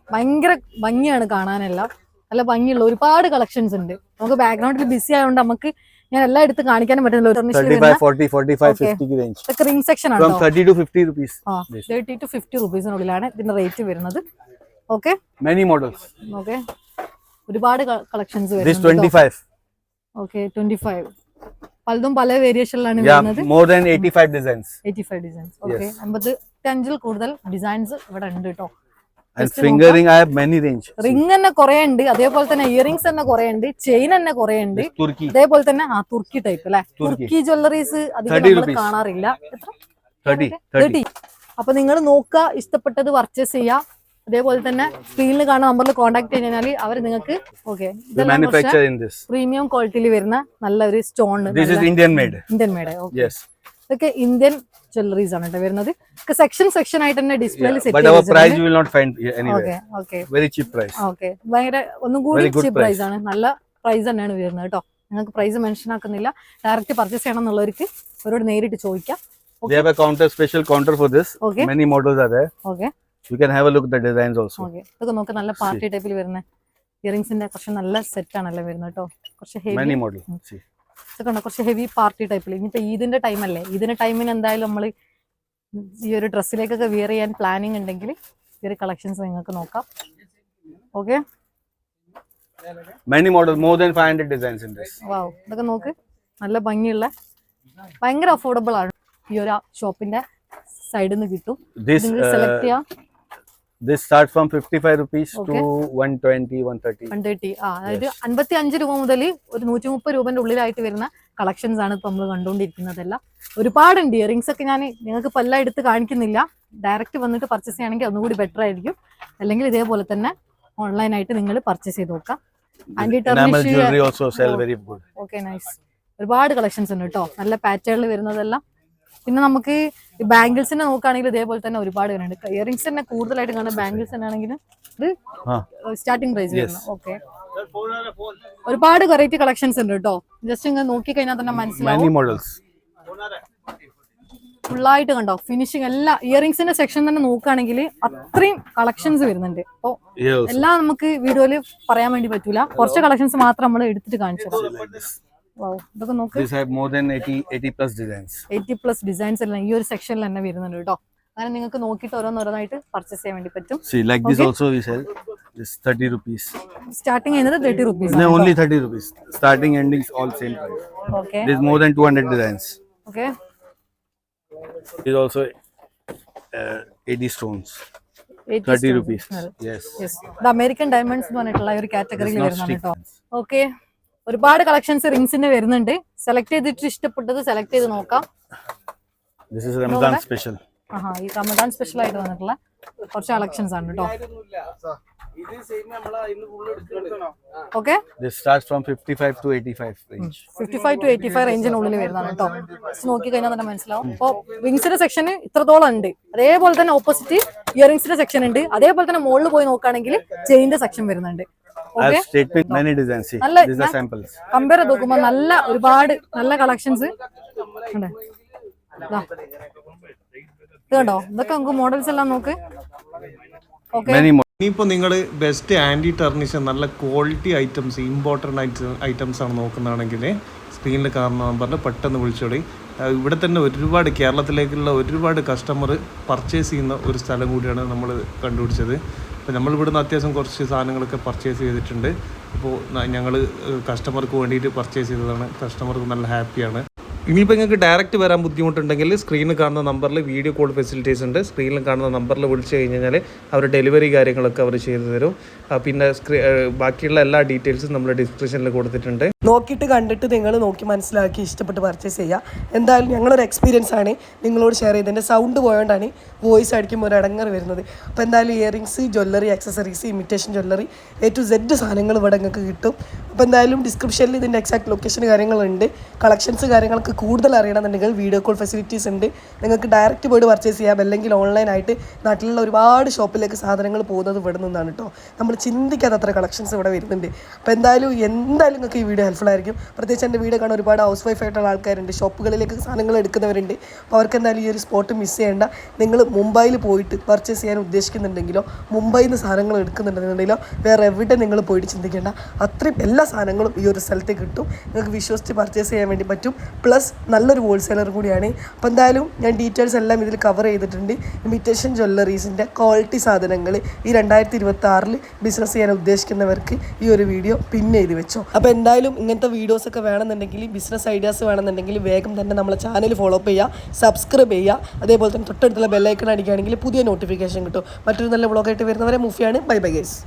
ഭയങ്കര ഭംഗിയാണ് കാണാനെല്ലാം. നല്ല ഭംഗിയുള്ള ഒരുപാട് കളക്ഷൻസ് ഉണ്ട്. നമുക്ക് ബാക്ക്ഗ്രൗണ്ടിൽ ബിസി ആയതുകൊണ്ട് നമുക്ക് ഞാൻ എല്ലാം എടുത്ത് കാണിക്കാനും പറ്റുന്നില്ല. 35, 40, 45, 50 की range. ഇതൊക്കെ റിംഗ് സെക്ഷൻ ആണ്. From 30 to 50 rupees. 30 to 50 റുപ്പീസിനുള്ളിലാണ് ഇതിന്റെ റേറ്റ് വരുന്നത്. Okay, Many models. ഓക്കെ, ഒരുപാട് കളക്ഷൻസ് This വരുന്നുണ്ട്. 25. ഓക്കെ, 25 പലതും പല വേരിയേഷനിലാണ് Yeah, വരുന്നത്. more than 85 designs. 85 designs. Okay, 55-ൽ കൂടുതൽ ഡിസൈൻസ് ഇവിടെ ഉണ്ട് കേട്ടോ. And finger ring, I have many range. Ring തന്നെ കുറെ ഉണ്ട്. അതേപോലെ തന്നെ ഇയറിംഗ്സ് തന്നെ കുറെ ഉണ്ട്. ചെയിൻ തന്നെ കുറെ ഉണ്ട്. This Turkey. അതേപോലെ തന്നെ തുർക്കി ടൈപ്പ് അല്ലെ, തുർക്കി ജ്വല്ലറീസ് അധികം നമ്മൾ കാണാറില്ല. എത്ര? 30. അപ്പൊ നിങ്ങൾ നോക്കുക, ഇഷ്ടപ്പെട്ടത് പർച്ചേസ് ചെയ്യാം. അതേപോലെ തന്നെ സ്ക്രീനിൽ കാണുന്ന നമ്പറിൽ കോൺടാക്ട് കഴിഞ്ഞാൽ അവർ നിങ്ങൾക്ക് manufacture in this. പ്രീമിയം ക്വാളിറ്റിയിൽ വരുന്ന നല്ലൊരു stone. This is Indian made. Indian made. Yes. ഇതൊക്കെ ഇന്ത്യൻ ജ്വല്ലറീസ് ആണ് കേട്ടോ വരുന്നത്. സെക്ഷൻ ആയിട്ട് തന്നെ ഡിസ്പ്ലേയിൽ set But our price you will not find anywhere. Okay, okay, Very cheap price. Okay, ഭയങ്കര ഒന്നും കൂടി Very good ചീപ്പ് പ്രൈസ് ആണ്. നല്ല പ്രൈസ് തന്നെയാണ് വരുന്നത് കേട്ടോ. നിങ്ങൾക്ക് പ്രൈസ് മെൻഷൻ ആക്കുന്നില്ല. ഡയറക്റ്റ് പർച്ചേസ് ചെയ്യണം എന്നുള്ളവർക്ക് അവരോട് നേരിട്ട് ചോദിക്കാം. They have a counter, special counter for this. Okay. Many models are there. Okay. You can have a look at the designs also. Okay. ഇതൊക്കെ നോക്ക് നല്ല പാർട്ടി ടൈപ്പിൽ വരുന്ന ഇയറിംഗ്സിന്റെ കുറച്ച് നല്ല സെറ്റ് ആണല്ലോ വരുന്നത് കേട്ടോ. കുറച്ച് ഹെവി. Many models. See. ഇതൊക്കെ ഉണ്ടോ കുറച്ച് ഹെവി പാർട്ടി ടൈപ്പിൽ. ഇനിയിപ്പോ ഈദിന്റെ ടൈം അല്ലേ, ഈദിന്റെ ടൈമിന് എന്തായാലും നമ്മൾ ഈ ഒരു ഡ്രസ്സിലേക്കൊക്കെ വിയർ ചെയ്യാൻ പ്ലാനിങ് ഉണ്ടെങ്കിൽ ഈ ഒരു കളക്ഷൻസ് നിങ്ങൾക്ക് നോക്കാം. Okay. Many models, more than 500 designs in this. Wow. ഇതൊക്കെ നോക്ക് നല്ല ഭംഗിയുള്ള ഭയങ്കര അഫോർഡബിൾ ആണ്. ഈ ഒരു ഷോപ്പിന്റെ സൈഡിൽ നിന്ന് കിട്ടും. This സെലക്ട് ചെയ്യാം. This starts from 55 rupees Okay. to 120, 130. 130. അതായത് 55 രൂപ മുതൽ ഒരു 130 രൂപന്റെ ഉള്ളിലായിട്ട് വരുന്ന കളക്ഷൻസ് ആണ് ഇപ്പൊ നമ്മൾ കണ്ടുകൊണ്ടിരിക്കുന്നതെല്ലാം. ഒരുപാടുണ്ട് ഇയറിംഗ്സ് ഒക്കെ. ഞാൻ നിങ്ങൾക്ക് ഇപ്പൊ എല്ലാം എടുത്ത് കാണിക്കുന്നില്ല. ഡയറക്റ്റ് വന്നിട്ട് പർച്ചേസ് ചെയ്യുകയാണെങ്കിൽ ഒന്നുകൂടി ബെറ്റർ ആയിരിക്കും. അല്ലെങ്കിൽ ഇതേപോലെ തന്നെ ഓൺലൈനായിട്ട് നിങ്ങൾ പർച്ചേസ് ചെയ്ത് നോക്കാം. Enamel jewelry also sell very good. Okay, nice. ഒരുപാട് കളക്ഷൻസ് ഉണ്ട് കേട്ടോ, നല്ല പാറ്റേണിൽ വരുന്നതെല്ലാം. പിന്നെ നമുക്ക് ഈ ബാംഗിൾസിനെ നോക്കുകയാണെങ്കിൽ ഇതേപോലെ തന്നെ ഒരുപാട് വരുന്നുണ്ട്. ഇയറിംഗ്സ് തന്നെ കൂടുതലായിട്ട് കാണുന്ന ബാംഗിൾസ് തന്നെ ആണെങ്കിൽ ഇത് സ്റ്റാർട്ടിംഗ് പ്രൈസ് വരുന്നു. ഓക്കെ, ഒരുപാട് വെറൈറ്റി കളക്ഷൻസ് ഉണ്ട് കേട്ടോ. ജസ്റ്റ് ഇങ്ങനെ നോക്കി കഴിഞ്ഞാൽ തന്നെ മനസ്സിലാവും. Many models. ഫുള്ളായിട്ട് കണ്ടോ ഫിനിഷിങ് എല്ലാ ഇയറിംഗ്സിന്റെ സെക്ഷൻ തന്നെ നോക്കുകയാണെങ്കിൽ അത്രയും കളക്ഷൻസ് വരുന്നുണ്ട്. അപ്പൊ എല്ലാം നമുക്ക് വീഡിയോയില് പറയാൻ വേണ്ടി പറ്റൂല. കുറച്ച് കളക്ഷൻസ് മാത്രം നമ്മൾ എടുത്തിട്ട് കാണിച്ചു തരാം. ഇതൊക്കെ നോക്ക്. These have more than 80 plus designs. 80+ designs എല്ലാം ഈ ഒരു സെക്ഷനിൽ തന്നെ വരുന്നുണ്ട് കേട്ടോ. അങ്ങനെ നിങ്ങൾക്ക് നോക്കിയിട്ട് ഓരോന്നോരോന്നായിട്ട് പർച്ചേസ് ചെയ്യാൻ വേണ്ടി പറ്റും. See, like this also we sell. This 30 rupees. Starting ചെയ്യുന്നത് 30 rupees. No, only 30 rupees. Starting endings all same price. Okay. There's more than 200 designs. Okay. Is also 80 stones. 30 rupees. Yes. Yes. The American diamonds എന്ന് പറഞ്ഞിട്ടുള്ള ഒരു കാറ്റഗറിയിൽ It's not വരുന്നതാണ് stick. കേട്ടോ. Okay, ഒരുപാട് collections റിംഗ്സിന്റെ വരുന്നുണ്ട്. Select ചെയ്തിട്ട് ഇഷ്ടപ്പെട്ടത് സെലക്ട് ചെയ്ത് നോക്കാം. This is Ramadan special. ഈ റമദാൻ സ്പെഷ്യൽ ആയിട്ട് വന്നിട്ടുള്ള കുറച്ച് കളക്ഷൻസ് ആണ് കേട്ടോ. Okay, This starts from 55 to 85 range. 55 to 85 റേഞ്ചിനുള്ളിൽ വരുന്നതാണ് കേട്ടോ. നോക്കി കഴിഞ്ഞാൽ തന്നെ മനസ്സിലാവും. അപ്പോൾ റിംഗ്സിന്റെ സെക്ഷന് ഇത്രത്തോളം ഉണ്ട്. അതേപോലെ തന്നെ ഓപ്പോസിറ്റ് ഇയറിംഗ്സിന്റെ സെക്ഷൻ ഉണ്ട്. അതേപോലെ തന്നെ മുകളിൽ പോയി നോക്കുകയാണെങ്കിൽ ചെയിന്റെ സെക്ഷൻ വരുന്നുണ്ട്. I have statement many designs. See, നല്ല these are samples. കമ്പയർ ചെയ്ത് നോക്കുമ്പോൾ നല്ല ഒരുപാട് നല്ല കളക്ഷൻസ് ഉണ്ട്. ഇത് കണ്ടോ, ഇതൊക്കെ നമുക്ക് മോഡൽസ് എല്ലാം നോക്ക്. Okay, Many more. ഇനിയിപ്പോൾ നിങ്ങൾ ബെസ്റ്റ് ആൻറ്റി ടെർണിഷൻ നല്ല ക്വാളിറ്റി ഐറ്റംസ് ഇമ്പോർട്ടൻ്റ് ഐറ്റംസ് ആണ് നോക്കുന്നതാണെങ്കിൽ സ്ക്രീനിൽ കാണുന്ന നമ്പറിൽ പെട്ടെന്ന് വിളിച്ചോളി. ഇവിടെ തന്നെ ഒരുപാട് കേരളത്തിലേക്കുള്ള ഒരുപാട് കസ്റ്റമർ പർച്ചേസ് ചെയ്യുന്ന ഒരു സ്ഥലം കൂടിയാണ് നമ്മൾ കണ്ടുപിടിച്ചത്. അപ്പോൾ നമ്മൾ ഇവിടുന്ന് അത്യാവശ്യം കുറച്ച് സാധനങ്ങളൊക്കെ പർച്ചേസ് ചെയ്തിട്ടുണ്ട്. അപ്പോൾ ഞങ്ങൾ കസ്റ്റമർക്ക് വേണ്ടിയിട്ട് പർച്ചേസ് ചെയ്തതാണ്. കസ്റ്റമർക്ക് നല്ല ഹാപ്പിയാണ്. ഇനിയിപ്പോൾ നിങ്ങൾക്ക് ഡയറക്റ്റ് വരാൻ ബുദ്ധിമുട്ടുണ്ടെങ്കിൽ സ്ക്രീനിൽ കാണുന്ന നമ്പറിൽ വീഡിയോ കോൾ ഫെസിലിറ്റീസ് ഉണ്ട്. സ്ക്രീനിൽ കാണുന്ന നമ്പറിൽ വിളിച്ചു കഴിഞ്ഞാൽ അവർ ഡെലിവറി കാര്യങ്ങളൊക്കെ അവർ ചെയ്തു തരും. പിന്നെ ബാക്കിയുള്ള എല്ലാ ഡീറ്റെയിൽസും നമ്മൾ ഡിസ്ക്രിപ്ഷനിൽ കൊടുത്തിട്ടുണ്ട്. നോക്കിയിട്ട് കണ്ടിട്ട് നിങ്ങൾ നോക്കി മനസ്സിലാക്കി ഇഷ്ടപ്പെട്ട് പർച്ചേസ് ചെയ്യുക. എന്തായാലും ഞങ്ങളൊരു എക്സ്പീരിയൻസ് ആണ് നിങ്ങളോട് ഷെയർ ചെയ്തത്. എൻ്റെ സൗണ്ട് പോയോണ്ടാണ് വോയിസ് അടിക്കുമ്പോൾ ഒരു അടങ്ങറ് വരുന്നത്. അപ്പോൾ എന്തായാലും earrings, jewellery, accessories, imitation jewellery, A to Z സാധനങ്ങൾ ഇവിടെ നിങ്ങൾക്ക് കിട്ടും. അപ്പോൾ എന്തായാലും ഡിസ്ക്രിപ്ഷനിൽ ഇതിൻ്റെ എക്സാക്ട് ലൊക്കേഷൻ കാര്യങ്ങളുണ്ട്. കളക്ഷൻസ് കാര്യങ്ങൾക്ക് കൂടുതൽ അറിയണമെന്നുണ്ടെങ്കിൽ വീഡിയോ കോൾ ഫെസിലിറ്റീസ് ഉണ്ട്. നിങ്ങൾക്ക് ഡയറക്റ്റ് പോയിട്ട് പർച്ചേസ് ചെയ്യാം. അല്ലെങ്കിൽ ഓൺലൈനായിട്ട് നാട്ടിലുള്ള ഒരുപാട് ഷോപ്പിലേക്ക് സാധനങ്ങൾ പോകുന്നത് ഇവിടെ നിന്നാണ് കേട്ടോ. നമ്മൾ ചിന്തിക്കാത്തത്ര കളക്ഷൻസ് ഇവിടെ വരുന്നുണ്ട്. അപ്പോൾ എന്തായാലും നിങ്ങൾക്ക് ഈ വീഡിയോ ഹെൽപ്ഫുൾ ആയിരിക്കും. പ്രത്യേകിച്ച് എൻ്റെ വീഡിയോ കാണാൻ ഒരുപാട് ഹൗസ് വൈഫ് ആയിട്ടുള്ള ആൾക്കാരുണ്ട്, ഷോപ്പുകളിലേക്ക് സാധനങ്ങൾ എടുക്കുന്നവരുണ്ട്. അപ്പോൾ അവർക്ക് എന്തായാലും ഈ ഒരു സ്പോട്ട് മിസ് ചെയ്യേണ്ട. നിങ്ങൾ മുംബൈയിൽ പോയിട്ട് പർച്ചേസ് ചെയ്യാൻ ഉദ്ദേശിക്കുന്നുണ്ടെങ്കിലോ മുംബൈയിൽ നിന്ന് സാധനങ്ങൾ എടുക്കുന്നുണ്ടെന്നുണ്ടെങ്കിലോ വേറെ എവിടെ നിങ്ങൾ പോയിട്ട് ചിന്തിക്കേണ്ട. അത്രയും എല്ലാ സാധനങ്ങളും ഈ ഒരു സ്ഥലത്ത് കിട്ടും. നിങ്ങൾക്ക് വിശ്വസിച്ച് പർച്ചേസ് ചെയ്യാൻ വേണ്ടി പറ്റും. പ്ലസ് നല്ലൊരു ഹോൾസെയിലർ കൂടിയാണ്. അപ്പോൾ എന്തായാലും ഞാൻ ഡീറ്റെയിൽസ് എല്ലാം ഇതിൽ കവർ ചെയ്തിട്ടുണ്ട്. ഇമിറ്റേഷൻ ജ്വല്ലറീസിൻ്റെ ക്വാളിറ്റി സാധനങ്ങൾ ഈ 2026 ബിസിനസ് ചെയ്യാൻ ഉദ്ദേശിക്കുന്നവർക്ക് ഈ ഒരു വീഡിയോ പിന്നെ എഴുതി വെച്ചോ. അപ്പോൾ എന്തായാലും ഇങ്ങനത്തെ വീഡിയോസൊക്കെ വേണമെന്നുണ്ടെങ്കിൽ, ബിസിനസ് ഐഡിയാസ് വേണമെന്നുണ്ടെങ്കിൽ വേഗം തന്നെ നമ്മളെ ചാനൽ ഫോളോ അപ്പ് ചെയ്യുക, സബ്സ്ക്രൈബ് ചെയ്യുക. അതേപോലെ തന്നെ തൊട്ടടുത്തുള്ള ബെല്ലൈക്കൺ അടിക്കുകയാണെങ്കിൽ പുതിയ നോട്ടിഫിക്കേഷൻ കിട്ടും. മറ്റൊരു നല്ല വ്ളോഗായിട്ട് വരുന്നവരെ മുഫിയാണ്. Bye bye guys.